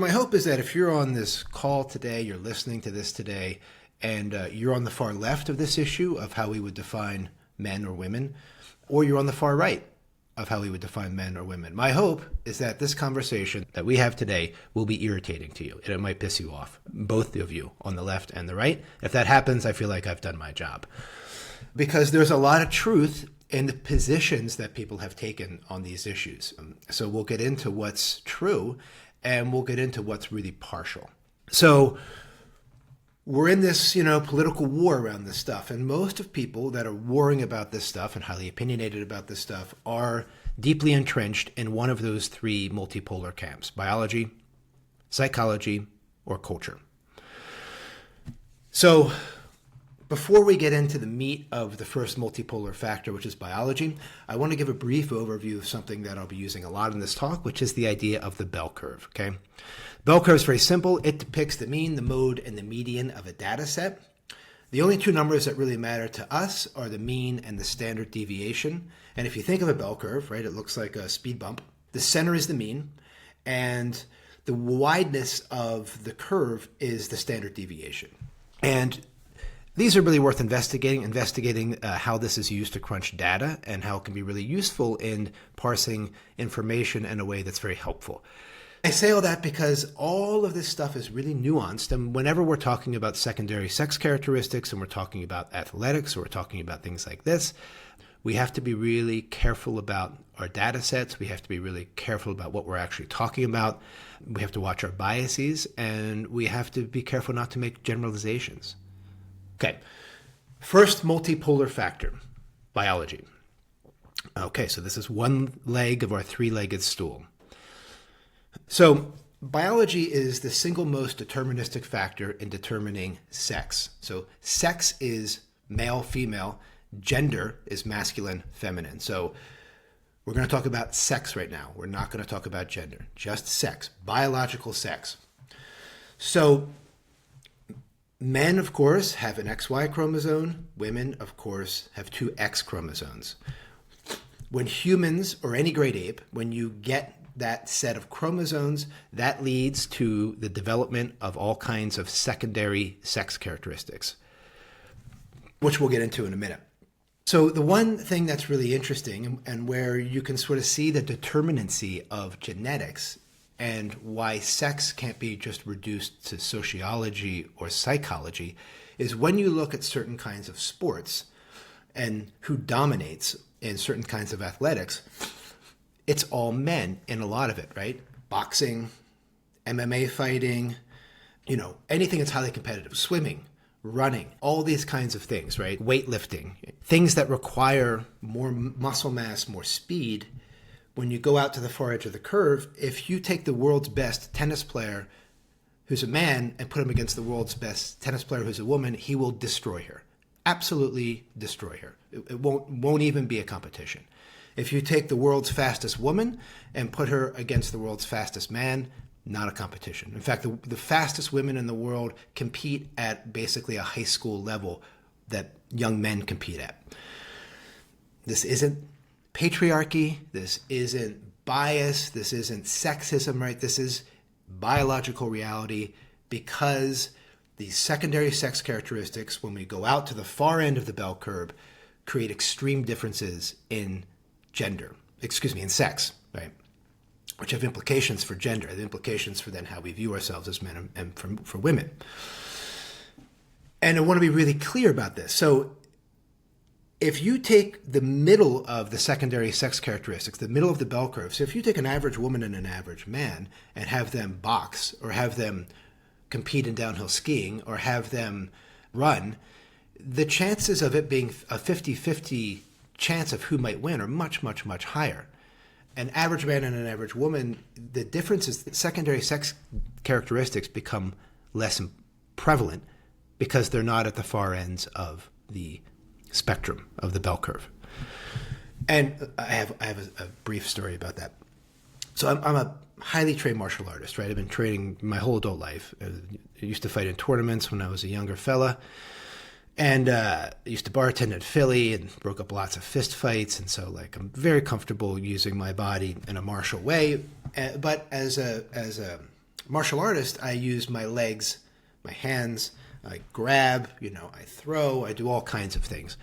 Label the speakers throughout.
Speaker 1: My hope is that if you're on this call today, you're listening to this today, and you're on the far left of this issue of how we would define men or women, or you're on the far right of how we would define men or women. My hope is that this conversation that we have today will be irritating to you, and it might piss you off, both of you on the left and the right. If that happens, I feel like I've done my job. Because there's a lot of truth in the positions that people have taken on these issues. So we'll get into what's true, and we'll get into what's really partial. So we're in this, political war around this stuff. And most of people that are warring about this stuff and highly opinionated about this stuff are deeply entrenched in one of those three multipolar camps: biology, psychology, or culture. So before we get into the meat of the first multipolar factor, which is biology, I want to give a brief overview of something that I'll be using a lot in this talk, which is the idea of the bell curve, okay? Bell curve is very simple. It depicts the mean, the mode, and the median of a data set. The only two numbers that really matter to us are the mean and the standard deviation. And if you think of a bell curve, right, it looks like a speed bump. The center is the mean, and the wideness of the curve is the standard deviation. And these are really worth investigating how this is used to crunch data and how it can be really useful in parsing information in a way that's very helpful. I say all that because all of this stuff is really nuanced, and whenever we're talking about secondary sex characteristics and we're talking about athletics or we're talking about things like this, we have to be really careful about our data sets. We have to be really careful about what we're actually talking about. We have to watch our biases, and we have to be careful not to make generalizations. Okay, first multipolar factor, biology. Okay, so this is one leg of our three-legged stool. So biology is the single most deterministic factor in determining sex. So sex is male, female. Gender is masculine, feminine. So we're going to talk about sex right now. We're not going to talk about gender, just sex, biological sex. So men, of course, have an XY chromosome. Women, of course, have two X chromosomes. When humans, or any great ape, when you get that set of chromosomes, that leads to the development of all kinds of secondary sex characteristics, which we'll get into in a minute. So the one thing that's really interesting and where you can sort of see the determinacy of genetics and why sex can't be just reduced to sociology or psychology is when you look at certain kinds of sports and who dominates in certain kinds of athletics, it's all men in a lot of it, right? Boxing, MMA fighting, anything that's highly competitive, swimming, running, all these kinds of things, right? Weightlifting, things that require more muscle mass, more speed. When you go out to the far edge of the curve, if you take the world's best tennis player who's a man and put him against the world's best tennis player who's a woman, he will destroy her. Absolutely destroy her. It won't even be a competition. If you take the world's fastest woman and put her against the world's fastest man, not a competition. In fact, the fastest women in the world compete at basically a high school level that young men compete at. This isn't patriarchy. This isn't bias. This isn't sexism, right? This is biological reality because these secondary sex characteristics, when we go out to the far end of the bell curve, create extreme differences in in sex, right? Which have implications for gender, the implications for then how we view ourselves as men and for women. And I want to be really clear about this. So if you take the middle of the secondary sex characteristics, the middle of the bell curve, so if you take an average woman and an average man and have them box or have them compete in downhill skiing or have them run, the chances of it being a 50-50 chance of who might win are much, much, much higher. An average man and an average woman, the difference is that secondary sex characteristics become less prevalent because they're not at the far ends of the spectrum of the bell curve. And I have a brief story about that. So I'm a highly trained martial artist, right? I've been training my whole adult life. I used to fight in tournaments when I was a younger fella. And I used to bartend in Philly and broke up lots of fist fights. And so I'm very comfortable using my body in a martial way. But as a Martial artist, I use my legs, my hands, I grab, I throw, I do all kinds of things.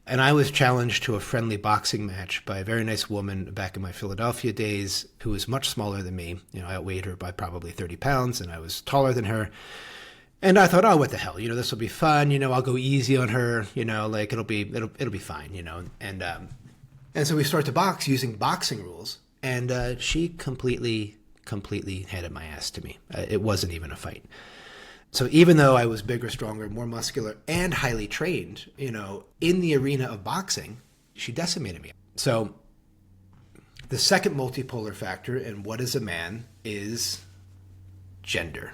Speaker 1: And I was challenged to a friendly boxing match by a very nice woman back in my Philadelphia days who was much smaller than me. I outweighed her by probably 30 pounds, and I was taller than her. And I thought, oh, what the hell? This will be fun. I'll go easy on her. Like it'll be fine. And so we start to box using boxing rules, and she completely handed my ass to me. It wasn't even a fight. So even though I was bigger, stronger, more muscular, and highly trained, in the arena of boxing, she decimated me. So the second multipolar factor in what is a man is gender,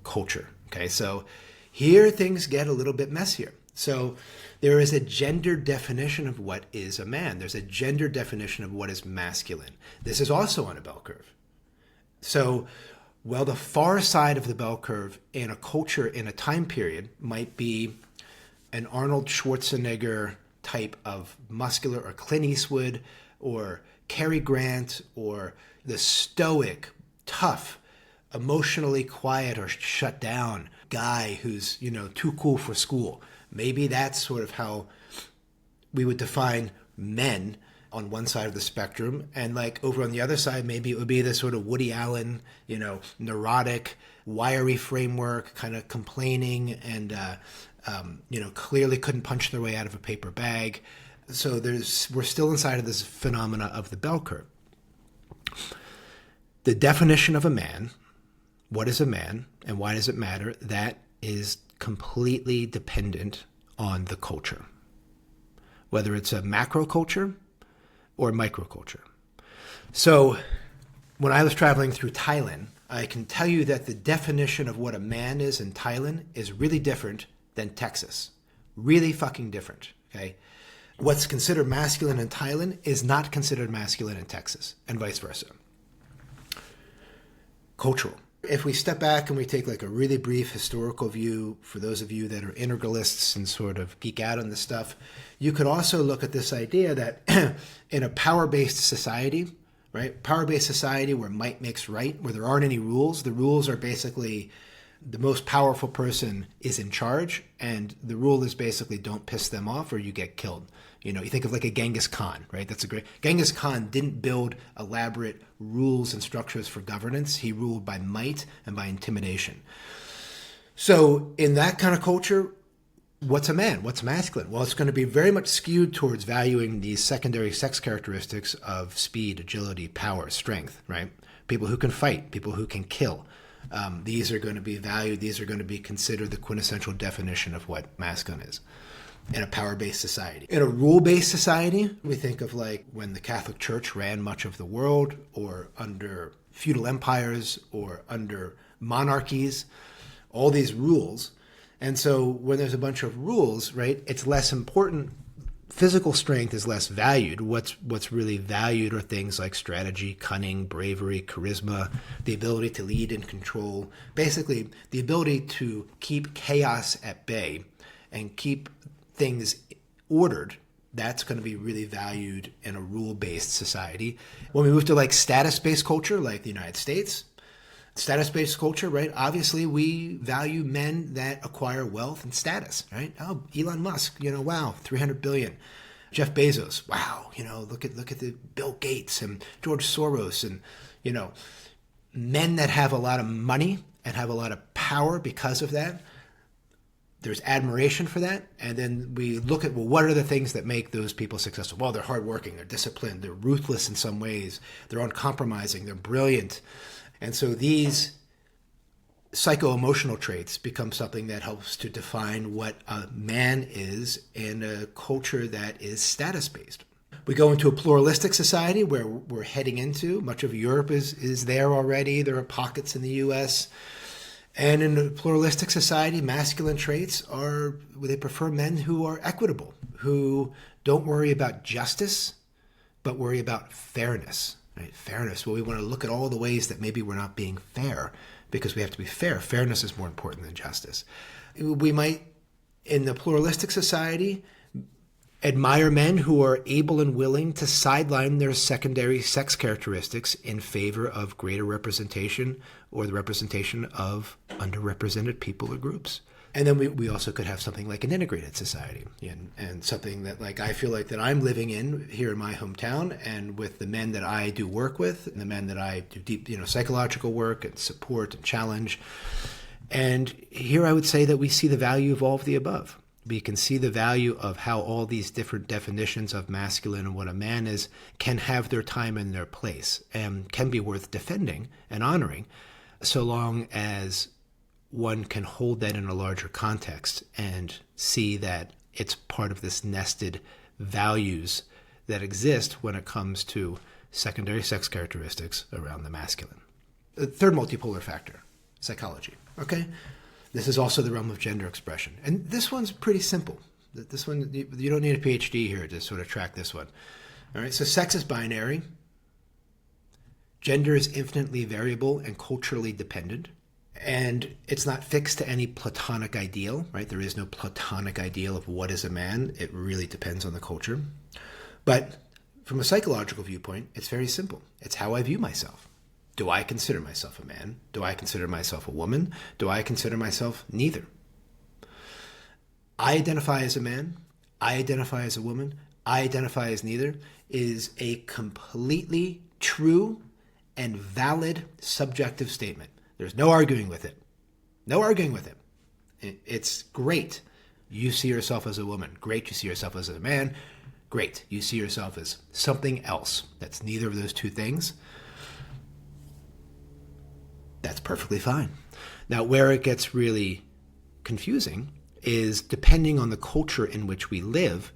Speaker 1: culture. Okay, so here things get a little bit messier. So there is a gender definition of what is a man. There's a gender definition of what is masculine. This is also on a bell curve. So while the far side of the bell curve in a culture, in a time period, might be an Arnold Schwarzenegger type of muscular, or Clint Eastwood, or Cary Grant, or the stoic, tough, emotionally quiet or shut down guy who's, too cool for school. Maybe that's sort of how we would define men on one side of the spectrum, and like over on the other side, maybe it would be this sort of Woody Allen, neurotic, wiry framework, kind of complaining and, clearly couldn't punch their way out of a paper bag. So we're still inside of this phenomena of the bell curve. The definition of a man, what is a man and why does it matter? That is completely dependent on the culture, whether it's a macro culture or microculture. So when I was traveling through Thailand, I can tell you that the definition of what a man is in Thailand is really different than Texas. Really fucking different, okay? What's considered masculine in Thailand is not considered masculine in Texas, and vice versa. Cultural. If we step back and we take like a really brief historical view, for those of you that are integralists and sort of geek out on this stuff, you could also look at this idea that in a power-based society, right? Power-based society where might makes right, where there aren't any rules. The rules are basically the most powerful person is in charge, and the rule is basically don't piss them off or you get killed. You think of like a Genghis Khan, right? Genghis Khan didn't build elaborate rules and structures for governance. He ruled by might and by intimidation. So in that kind of culture, what's a man? What's masculine? Well, it's going to be very much skewed towards valuing these secondary sex characteristics of speed, agility, power, strength, right? People who can fight, people who can kill. These are going to be valued. These are going to be considered the quintessential definition of what masculine is in a power-based society. In a rule-based society, we think of like when the Catholic Church ran much of the world, or under feudal empires, or under monarchies, all these rules. And so when there's a bunch of rules, right, it's less important. Physical strength is less valued. What's really valued are things like strategy, cunning, bravery, charisma, the ability to lead and control, basically the ability to keep chaos at bay and keep things ordered. That's going to be really valued in a rule-based society. When we move to like status-based culture, like the United States, status-based culture, right? Obviously, we value men that acquire wealth and status, right? Oh, Elon Musk, wow, 300 billion. Jeff Bezos, wow, look at the Bill Gates and George Soros, and men that have a lot of money and have a lot of power because of that. There's admiration for that. And then we look at, well, what are the things that make those people successful? Well, they're hardworking, they're disciplined, they're ruthless in some ways, they're uncompromising, they're brilliant. And so these psycho-emotional traits become something that helps to define what a man is in a culture that is status-based. We go into a pluralistic society where we're heading into. Much of Europe is there already. There are pockets in the U.S., and in a pluralistic society, masculine traits are, they prefer men who are equitable, who don't worry about justice, but worry about fairness. Right? Fairness. Well, we want to look at all the ways that maybe we're not being fair, because we have to be fair. Fairness is more important than justice. We might, in the pluralistic society, Admire men who are able and willing to sideline their secondary sex characteristics in favor of greater representation or the representation of underrepresented people or groups. And then we also could have something like an integrated society, and something that like I feel like that I'm living in here in my hometown, and with the men that I do work with and the men that I do deep, psychological work and support and challenge. And here I would say that we see the value of all of the above. We can see the value of how all these different definitions of masculine and what a man is can have their time and their place and can be worth defending and honoring, so long as one can hold that in a larger context and see that it's part of this nested values that exist when it comes to secondary sex characteristics around the masculine. The third multipolar factor, psychology. Okay? This is also the realm of gender expression. And this one's pretty simple. This one, you don't need a PhD here to sort of track this one. All right, so sex is binary. Gender is infinitely variable and culturally dependent. And it's not fixed to any platonic ideal, right? There is no platonic ideal of what is a man. It really depends on the culture. But from a psychological viewpoint, it's very simple. It's how I view myself. Do I consider myself a man? Do I consider myself a woman? Do I consider myself neither? I identify as a man. I identify as a woman. I identify as neither is a completely true and valid subjective statement. There's no arguing with it. No arguing with it. It's great. You see yourself as a woman. Great. You see yourself as a man. Great. You see yourself as something else that's neither of those two things. That's perfectly fine. Now, where it gets really confusing is depending on the culture in which we live,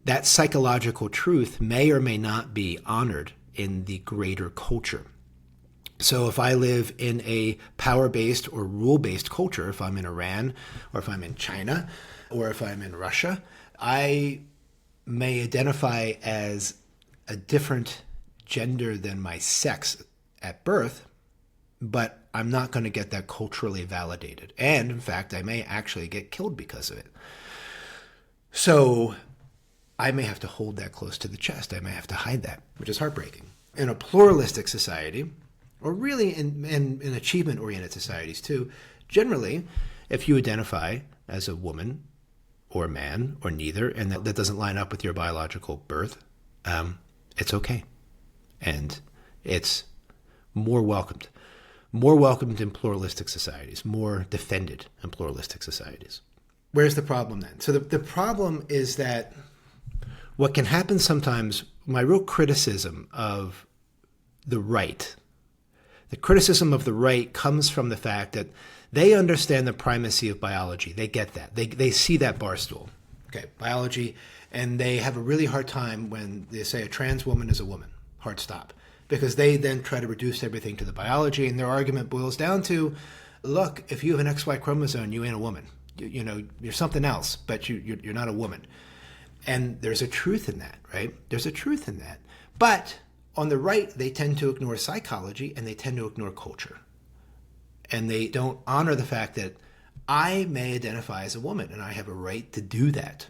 Speaker 1: that psychological truth may or may not be honored in the greater culture. So if I live in a power-based or rule-based culture, if I'm in Iran or if I'm in China or if I'm in Russia, I may identify as a different gender than my sex at birth, but I'm not going to get that culturally validated. And in fact, I may actually get killed because of it. So I may have to hold that close to the chest. I may have to hide that, which is heartbreaking. In a pluralistic society, or really in achievement-oriented societies too, generally, if you identify as a woman or a man or neither, and that doesn't line up with your biological birth, it's okay. And it's more welcomed. More welcomed in pluralistic societies, more defended in pluralistic societies. Where's the problem then? So the problem is that what can happen sometimes, my real criticism of the right comes from the fact that they understand the primacy of biology. They get that. They see that bar stool. Okay, biology, and they have a really hard time when they say a trans woman is a woman. Hard stop. Because they then try to reduce everything to the biology, and their argument boils down to, look, if you have an XY chromosome, you ain't a woman. You're something else, but you're not a woman. And there's a truth in that, right? There's a truth in that. But on the right, they tend to ignore psychology and they tend to ignore culture. And they don't honor the fact that I may identify as a woman and I have a right to do that.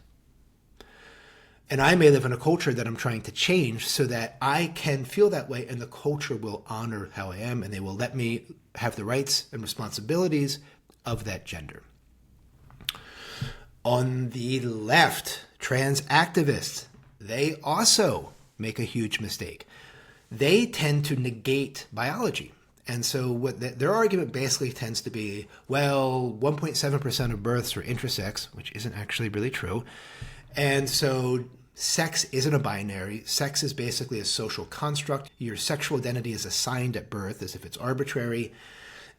Speaker 1: And I may live in a culture that I'm trying to change so that I can feel that way, and the culture will honor how I am, and they will let me have the rights and responsibilities of that gender. On the left, trans activists, they also make a huge mistake. They tend to negate biology. And so what their argument basically tends to be, well, 1.7% of births are intersex, which isn't actually really true. And so sex isn't a binary. Sex is basically a social construct. Your sexual identity is assigned at birth as if it's arbitrary.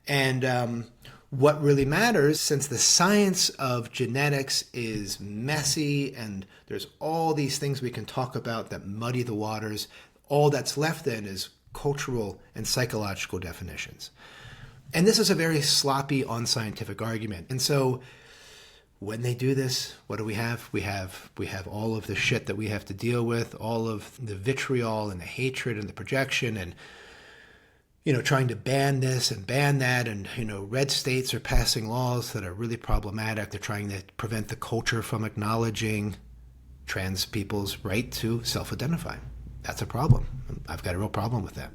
Speaker 1: And what really matters, since the science of genetics is messy and there's all these things we can talk about that muddy the waters, all that's left then is cultural and psychological definitions. And this is a very sloppy, unscientific argument. And so when they do this, what do we have? We have all of the shit that we have to deal with, all of the vitriol and the hatred and the projection, and trying to ban this and ban that, and red states are passing laws that are really problematic. They're trying to prevent the culture from acknowledging trans people's right to self-identify. That's a problem. I've got a real problem with that.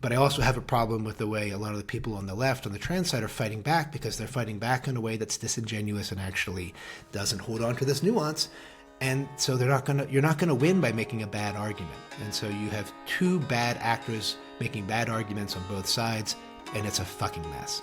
Speaker 1: But I also have a problem with the way a lot of the people on the left, on the trans side, are fighting back, because they're fighting back in a way that's disingenuous and actually doesn't hold on to this nuance. And so you're not gonna win by making a bad argument. And so you have two bad actors making bad arguments on both sides, and it's a fucking mess.